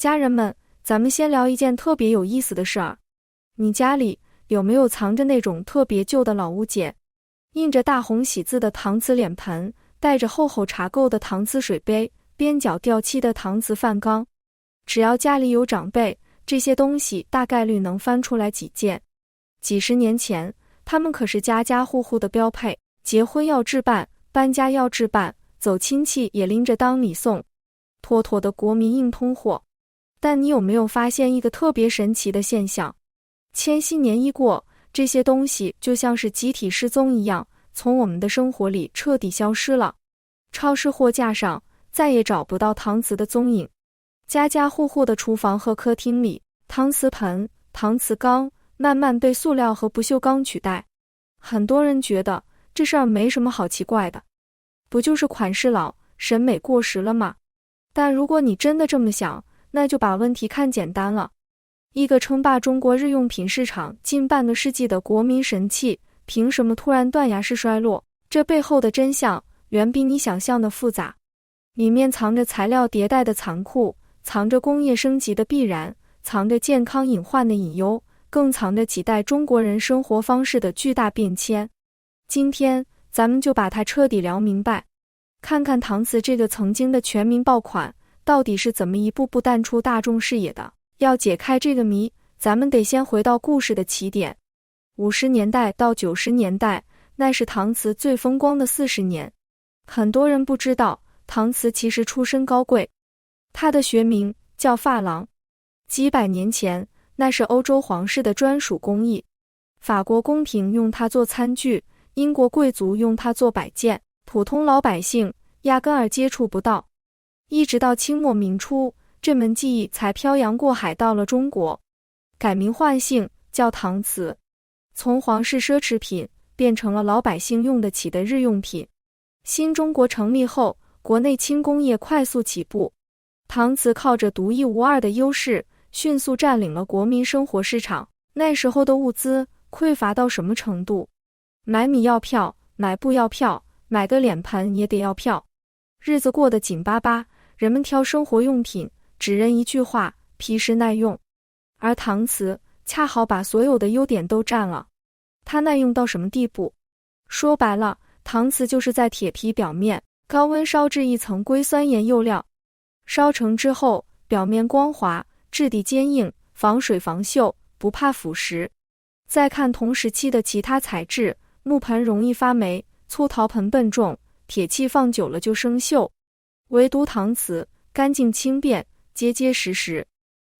家人们，咱们先聊一件特别有意思的事儿。你家里有没有藏着那种特别旧的老物件？印着大红喜字的搪瓷脸盆，带着厚厚茶垢的搪瓷水杯，边角掉漆的搪瓷饭缸。只要家里有长辈，这些东西大概率能翻出来几件。几十年前，它们可是家家户户的标配，结婚要置办，搬家要置办，走亲戚也拎着当礼送，妥妥的国民硬通货。但你有没有发现一个特别神奇的现象？千禧年一过，这些东西就像是集体失踪一样，从我们的生活里彻底消失了。超市货架上再也找不到搪瓷的踪影，家家户户的厨房和客厅里，搪瓷盆、搪瓷缸慢慢被塑料和不锈钢取代。很多人觉得这事儿没什么好奇怪的，不就是款式老、审美过时了吗？但如果你真的这么想，那就把问题看简单了。一个称霸中国日用品市场近半个世纪的国民神器，凭什么突然断崖式衰落？这背后的真相远比你想象的复杂，里面藏着材料迭代的残酷，藏着工业升级的必然，藏着健康隐患的隐忧，更藏着几代中国人生活方式的巨大变迁。今天咱们就把它彻底聊明白，看看搪瓷这个曾经的全民爆款到底是怎么一步步淡出大众视野的。要解开这个谜，咱们得先回到故事的起点。50年代到90年代，那是搪瓷最风光的40年。很多人不知道，搪瓷其实出身高贵，它的学名叫珐琅。几百年前，那是欧洲皇室的专属工艺，法国宫廷用它做餐具，英国贵族用它做摆件，普通老百姓压根儿接触不到。一直到清末明初，这门技艺才漂洋过海到了中国，改名换姓叫搪瓷，从皇室奢侈品变成了老百姓用得起的日用品。新中国成立后，国内轻工业快速起步，搪瓷靠着独一无二的优势，迅速占领了国民生活市场。那时候的物资匮乏到什么程度？买米要票，买布要票，买个脸盆也得要票，日子过得紧巴巴，人们挑生活用品只认一句话：皮实耐用。而搪瓷恰好把所有的优点都占了。它耐用到什么地步？说白了，搪瓷就是在铁皮表面高温烧制一层硅酸盐釉料，烧成之后表面光滑，质地坚硬，防水防锈，不怕腐蚀。再看同时期的其他材质，木盆容易发霉，粗陶盆笨重，铁器放久了就生锈，唯独搪瓷干净轻便，结结实实。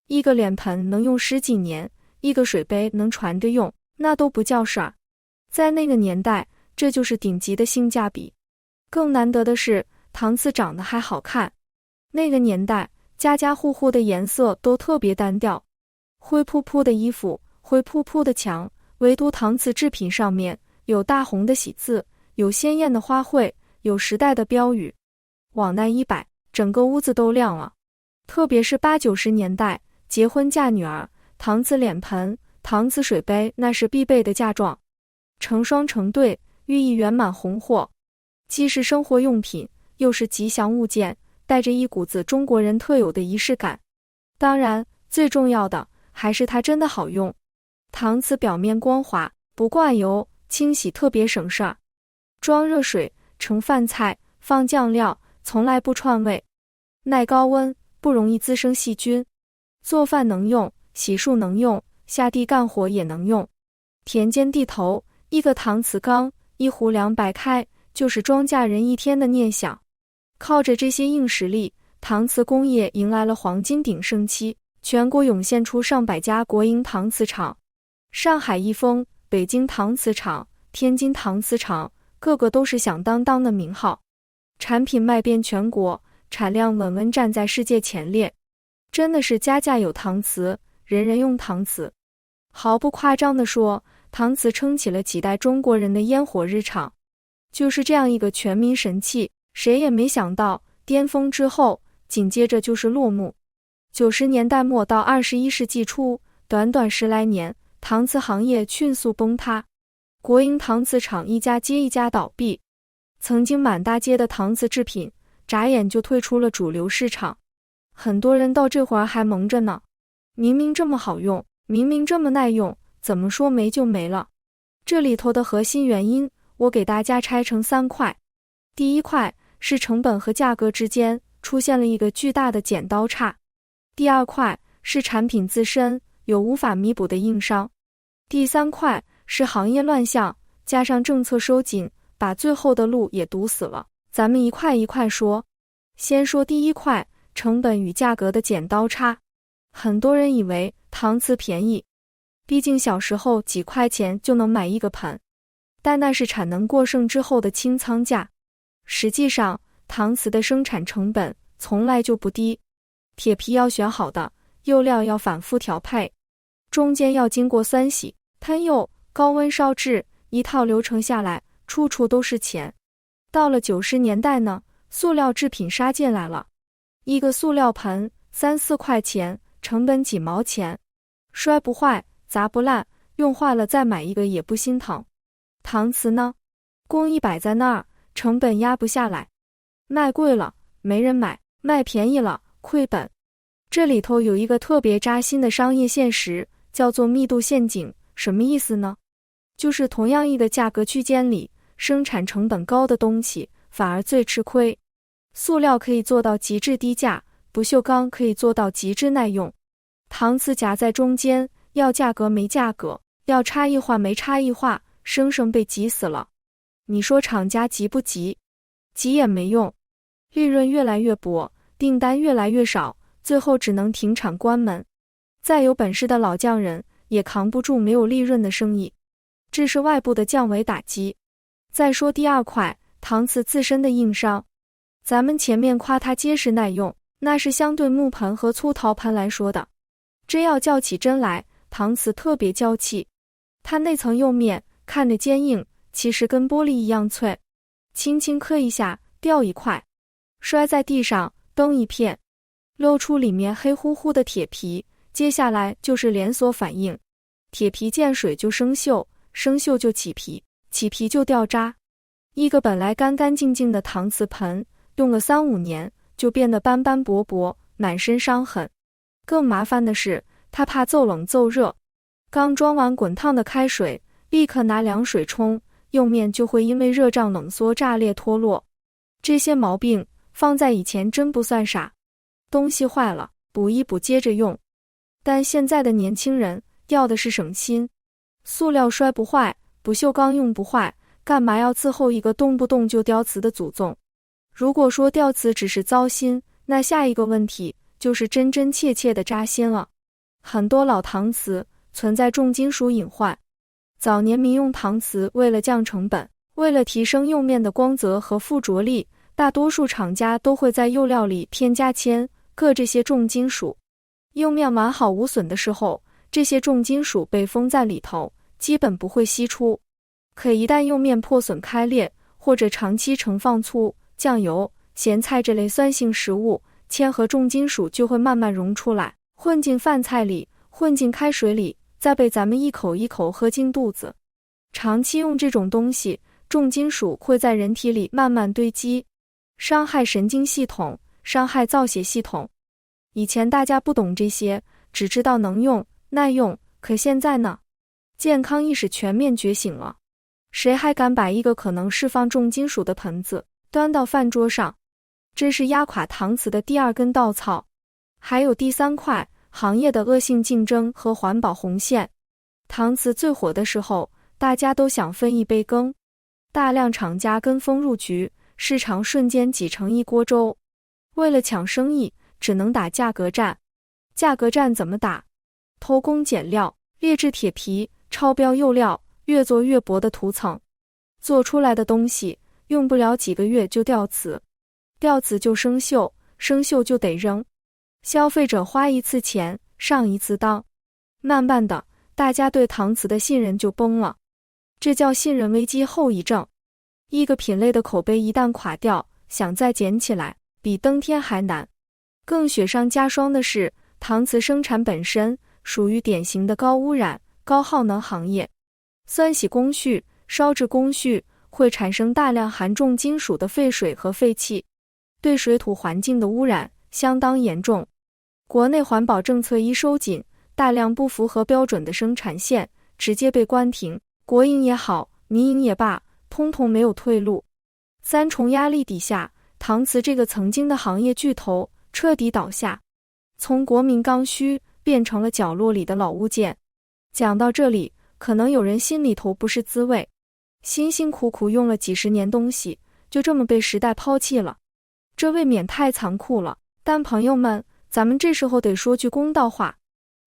一个脸盆能用10几年，一个水杯能传着用，那都不叫事儿。在那个年代，这就是顶级的性价比。更难得的是，搪瓷长得还好看。那个年代，家家户户的颜色都特别单调，灰扑扑的衣服，灰扑扑的墙，唯独搪瓷制品上面有大红的喜字，有鲜艳的花卉，有时代的标语，往那一摆，整个屋子都亮了。特别是80、90年代，结婚嫁女儿，搪瓷脸盆、搪瓷水杯那是必备的嫁妆，成双成对，寓意圆满红火。既是生活用品，又是吉祥物件，带着一股子中国人特有的仪式感。当然，最重要的还是它真的好用。搪瓷表面光滑，不挂油，清洗特别省事儿。装热水、盛饭菜、放酱料，从来不串味。耐高温，不容易滋生细菌。做饭能用，洗漱能用，下地干活也能用。田间地头，一个搪瓷缸，一壶凉白开，就是庄稼人一天的念想。靠着这些硬实力，搪瓷工业迎来了黄金鼎盛期，全国涌现出上百家国营搪瓷厂。上海一丰、北京搪瓷厂、天津搪瓷厂，个个都是响当当的名号，产品卖遍全国，产量稳稳站在世界前列。真的是家家有搪瓷，人人用搪瓷。毫不夸张地说，搪瓷撑起了几代中国人的烟火日常。就是这样一个全民神器，谁也没想到，巅峰之后，紧接着就是落幕。90年代末到21世纪初，短短10来年，搪瓷行业迅速崩塌，国营搪瓷厂一家接一家倒闭，曾经满大街的搪瓷制品，眨眼就退出了主流市场。很多人到这会儿还蒙着呢，明明这么好用，明明这么耐用，怎么说没就没了？这里头的核心原因，我给大家拆成3块。第一块是成本和价格之间出现了一个巨大的剪刀差。第二块是产品自身有无法弥补的硬伤。第3块是行业乱象，加上政策收紧，把最后的路也堵死了。咱们一块一块说。先说第一块，成本与价格的剪刀差。很多人以为搪瓷便宜，毕竟小时候几块钱就能买一个盆，但那是产能过剩之后的清仓价。实际上，搪瓷的生产成本从来就不低，铁皮要选好的，釉料要反复调配，中间要经过酸洗、喷釉、高温烧制，一套流程下来，处处都是钱。到了90年代呢，塑料制品杀进来了，一个塑料盆3、4块钱，成本几毛钱，摔不坏，砸不烂，用坏了再买一个也不心疼。搪瓷呢，工艺摆在那儿，成本压不下来，卖贵了没人买，卖便宜了亏本。这里头有一个特别扎心的商业现实，叫做密度陷阱。什么意思呢？就是同样一个价格区间里，生产成本高的东西反而最吃亏。塑料可以做到极致低价，不锈钢可以做到极致耐用，搪瓷夹在中间，要价格没价格，要差异化没差异化，生生被挤死了。你说厂家急不急？急也没用，利润越来越薄，订单越来越少，最后只能停产关门。再有本事的老匠人也扛不住没有利润的生意，这是外部的降维打击。再说第二块，搪瓷自身的硬伤。咱们前面夸它结实耐用，那是相对木盆和粗陶盆来说的。真要较起真来，搪瓷特别娇气。它那层釉面看着坚硬，其实跟玻璃一样脆，轻轻磕一下掉一块，摔在地上崩一片，露出里面黑乎乎的铁皮。接下来就是连锁反应，铁皮见水就生锈，生锈就起皮，起皮就掉渣。一个本来干干净净的搪瓷盆，用了3、5年就变得斑斑驳驳，满身伤痕。更麻烦的是，它怕骤冷骤热，刚装完滚烫的开水，立刻拿凉水冲，釉面就会因为热胀冷缩炸裂脱落。这些毛病放在以前真不算啥，东西坏了补一补接着用。但现在的年轻人要的是省心，塑料摔不坏，不锈钢用不坏，干嘛要伺候一个动不动就掉瓷的祖宗？如果说掉瓷只是糟心，那下一个问题就是真真切切的扎心了。很多老搪瓷存在重金属隐患。早年民用搪瓷为了降成本，为了提升釉面的光泽和附着力，大多数厂家都会在釉料里添加铅、铬这些重金属。釉面完好无损的时候，这些重金属被封在里头，基本不会析出。可一旦釉面破损开裂，或者长期盛放醋、酱油、咸菜这类酸性食物，铅和重金属就会慢慢溶出来，混进饭菜里，混进开水里，再被咱们一口一口喝进肚子。长期用这种东西，重金属会在人体里慢慢堆积，伤害神经系统，伤害造血系统。以前大家不懂这些，只知道能用、耐用，可现在呢？健康意识全面觉醒了，谁还敢把一个可能释放重金属的盆子端到饭桌上？真是压垮搪瓷的第2根稻草。还有第3块，行业的恶性竞争和环保红线。搪瓷最火的时候，大家都想分一杯羹，大量厂家跟风入局，市场瞬间挤成一锅粥。为了抢生意，只能打价格战。价格战怎么打？偷工减料，劣质铁皮，超标釉料，越做越薄的涂层，做出来的东西用不了几个月就掉瓷，掉瓷就生锈，生锈就得扔，消费者花一次钱上一次当，慢慢的，大家对搪瓷的信任就崩了。这叫信任危机后遗症。一个品类的口碑一旦垮掉，想再捡起来，比登天还难。更雪上加霜的是，搪瓷生产本身属于典型的高污染、高耗能行业，酸洗工序、烧制工序会产生大量含重金属的废水和废气，对水土环境的污染相当严重。国内环保政策一收紧，大量不符合标准的生产线直接被关停，国营也好，民营也罢，通通没有退路。三重压力底下，搪瓷这个曾经的行业巨头彻底倒下，从国民刚需变成了角落里的老物件。讲到这里，可能有人心里头不是滋味，辛辛苦苦用了几十年东西，就这么被时代抛弃了，这未免太残酷了。但朋友们，咱们这时候得说句公道话，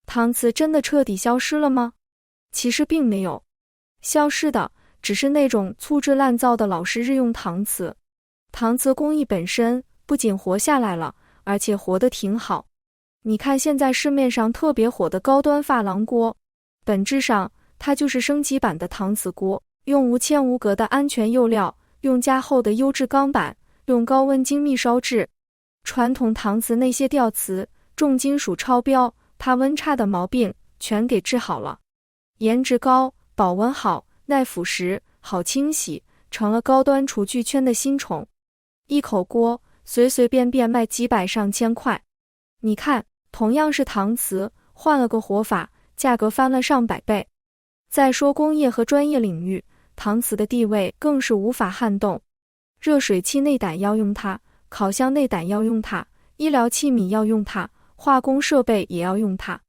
搪瓷真的彻底消失了吗？其实并没有，消失的只是那种粗制滥造的老式日用搪瓷。搪瓷工艺本身不仅活下来了，而且活得挺好。你看现在市面上特别火的高端珐琅锅，本质上它就是升级版的搪瓷锅，用无铅无镉的安全釉料，用加厚的优质钢板，用高温精密烧制。传统搪瓷那些掉瓷、重金属超标、怕温差的毛病全给治好了，颜值高，保温好，耐腐蚀，好清洗，成了高端厨具圈的新宠。一口锅随随便便卖几百上千块。你看，同样是搪瓷，换了个活法，价格翻了上百倍。再说工业和专业领域，搪瓷的地位更是无法撼动。热水器内胆要用它，烤箱内胆要用它，医疗器皿要用它，化工设备也要用它。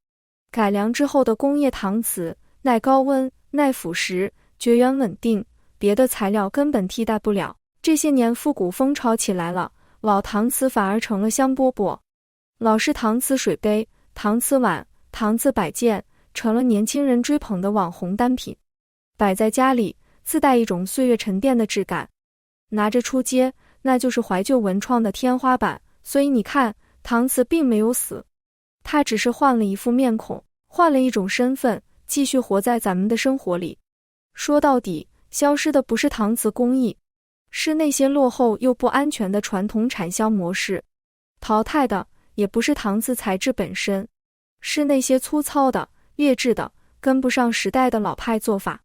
改良之后的工业搪瓷，耐高温、耐腐蚀，绝缘稳定，别的材料根本替代不了。这些年复古风潮起来了，老搪瓷反而成了香饽饽。老式搪瓷水杯、搪瓷碗、搪瓷摆件成了年轻人追捧的网红单品，摆在家里自带一种岁月沉淀的质感，拿着出街那就是怀旧文创的天花板。所以你看，搪瓷并没有死，它只是换了一副面孔，换了一种身份，继续活在咱们的生活里。说到底，消失的不是搪瓷工艺，是那些落后又不安全的传统产销模式。淘汰的也不是搪瓷材质本身，是那些粗糙的、劣质的、跟不上时代的老派做法。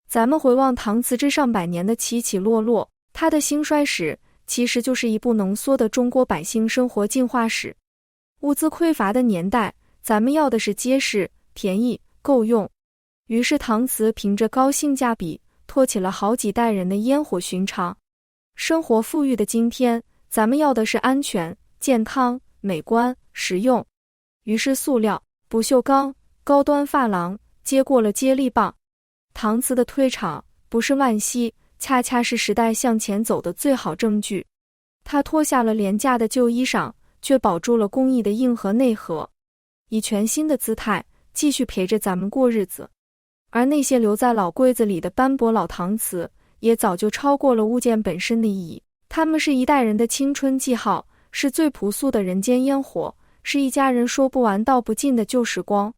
咱们回望搪瓷这上百年的起起落落，它的兴衰史其实就是一部浓缩的中国百姓生活进化史。物资匮乏的年代，咱们要的是结实、便宜、够用。于是搪瓷凭着高性价比，托起了好几代人的烟火寻常。生活富裕的今天，咱们要的是安全、健康、美观、实用。于是塑料、不锈钢、高端珐琅接过了接力棒。搪瓷的退场不是惋惜，恰恰是时代向前走的最好证据。它脱下了廉价的旧衣裳，却保住了工艺的硬核内核，以全新的姿态继续陪着咱们过日子。而那些留在老柜子里的斑驳老搪瓷，也早就超过了物件本身的意义。它们是一代人的青春记号，是最朴素的人间烟火，是一家人说不完道不尽的旧时光。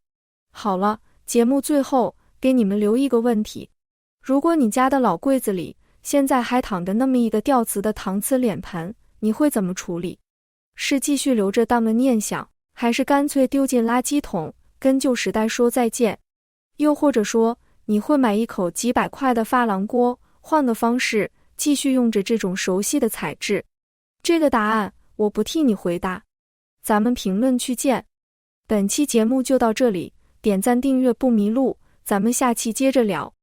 好了，节目最后给你们留一个问题：如果你家的老柜子里现在还躺着那么一个掉瓷的搪瓷脸盆，你会怎么处理？是继续留着当个念想，还是干脆丢进垃圾桶，跟旧时代说再见？又或者说，你会买一口几百块的珐琅锅，换个方式继续用着这种熟悉的材质？这个答案我不替你回答，咱们评论区见。本期节目就到这里，点赞订阅不迷路，咱们下期接着聊。